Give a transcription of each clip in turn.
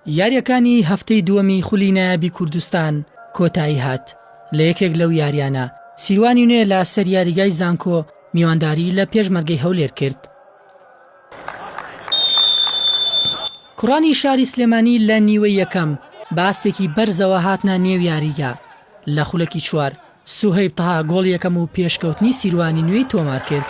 یاریەکانی هەفتەی دووەمی خولی نایابی کوردستان کۆتایی هات. لە یەکێک لەو یاریانە سیروانی نوێ لە سەر یاریگای زانکۆ میوانداری لە پێشمەرگەی هەولێر کرد. کوڕانی شاری سلێمانی لە نیوەی یەکەم باستێکی بەرزەوە هاتنە نێو یاریگا. لە خولەکی چوار سوهەیب تەها گۆڵ یەکەم و پێشکەوتنی سیروانی نوێی تۆمار کرد.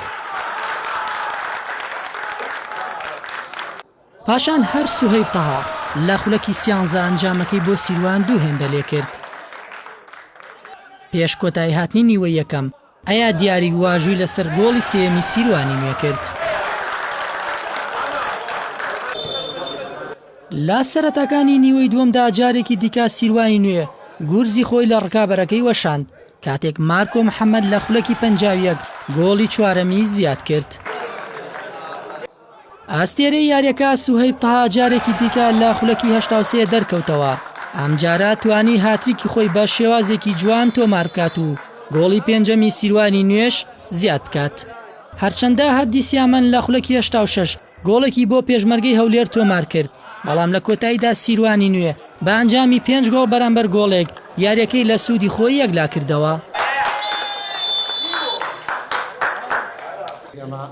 پاشان هەر سوهەیب تەها لە خولەکی سیانزە ئەنجامەکەی بۆ سیروان دوو هێندە لێ کرد. پێش کۆتایی هاتنی نیوەی یەکەم ئەیا دیاری واژووی لەسەر گۆڵی سێمی سیروانی نوێ کرد. لا سەرەتاکانی نیوەی دووەمدا جارێکی دیکە سیروانی نوێ گورزی خۆی لە ڕکابەرەکەی وەشاند کاتێک مارکۆ محەممەد لە خولەکی پەنجاویەک گۆڵی چوارەمی زیاد کرد. ئاستێرەی یاریەکە سوهەیب تەها جارێکی دیکە لە خولەکی 83 دەرکەوتەوە. ئەمجارە توانی هاتریکی خۆی بە شێوازێکی جوان تۆمار بکات و گۆڵی پێنجەمی سیروانی نوێش زیاد بکات. هەرچەندە هەردیسیامەن لە خولەکی 86 گۆڵێکی بۆ پێشمەرگەی هەولێر تۆمار کرد، بەڵام لە کۆتاییدا سیروانی نوێ بە ئەنجامی 5 گۆڵ بەرامبەر گۆڵێک یاریەکەی لە سوودی خۆی یەکلا کردەوە. ئێمە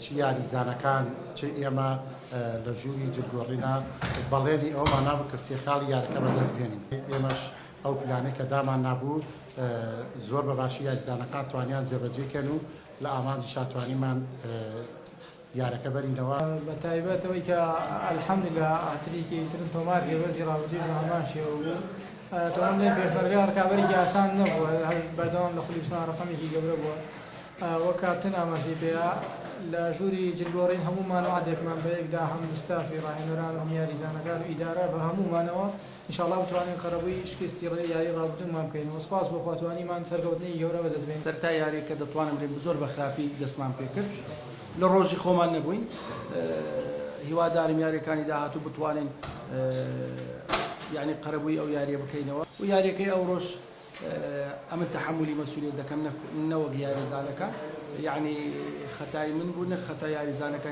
چ یاریزانەکان چ ئێمە لە ژووری جلگۆڕینا بەڵێنی ئەومان نابوو کە سێخاڵی یاریەکە بەدەست بێنین. ئێمەش ئەو پلانەی کە دامان نابوو زۆر بەباشی یاریزانەکان توانیان جێبەجێکەن و لە ئامانجی شاتوانیمان یارەکە بەرینەوە. بە تایبەتەوەی کە ئەلحەمدوللا هاتریکی ترن تۆمار هێوەزی ڕابردووی ڕەحمان شێوە بوو. تۆم لێ پێشمەرگە ڕکابەرێکی ئاسان نەبووە، بەردەوام لە خولی بچنا ڕقەمێکی گەورە بووە. وەک کاپتن ئاماژەی پێەیە لە ژووری جلگۆڕین هەموومان وعدێکمان بە یەکدا هەم ستافی ڕاهێنەران و هەم یاریزانەکان و ئیدارە بە هەموومانەوە ئینشاڵڵا بتوانین قەرەبووی شکستی یاری ڕابردوومان بکەینەوە. سپاس بۆ خواتوانیمان سەرکەوتنی گەورە بەدەستبێن. سەرتا یاریەکە دەتوانم لێ زۆر بە خراپی دەستمان پێ کرد، لە ڕۆژی خۆمان نەبووین. هیوادارم یاریەکانی داهاتوو بتوانین یعنی قەرەبووی ئەو یاریە بکەینەوە و یاریەکەی ئەو ڕۆژ ئەمە تەحملی مەسئولیت دەکەم نەوەک یاریزانەکە، یعنی خەتای من بوو نەک خەتای یاریزانەکە.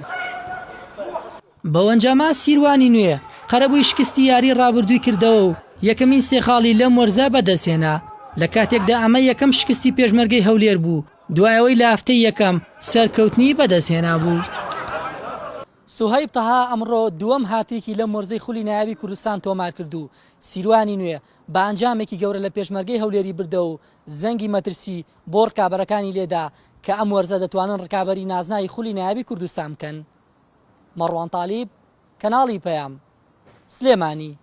بەوەنجامە سیروانی نوێ قەرەبووی شکستی یاری ڕابردووی کردەوە و یەکەمین سێخاڵی لەم وەرزە بەدەستهێنا. لە کاتێکدا ئەمە یەکەم شکستی پێشمەرگەی هەولێر بوو، دوایەوەی لە هەفتەی یەکەم سەرکەوتنی بەدەستهێنا بوو. سوهەیب تەها ئەمڕۆ دووەم هاتێکی لەم وەرزەی خولی نایابی کوردستان تۆمار کرد و سیروانی نوێ بە ئەنجامێکی گەورە لە پێشمەرگەی هەولێری بردە و زەنگی مەترسی بۆ ڕکابەرەکانی لێدا کە ئەم وەرزە دەتوانن ڕکابەری نازنای خولی نایابی کوردستان بکەن. مەڕوان تالیب، کەناڵی پەیام، سلێمانی.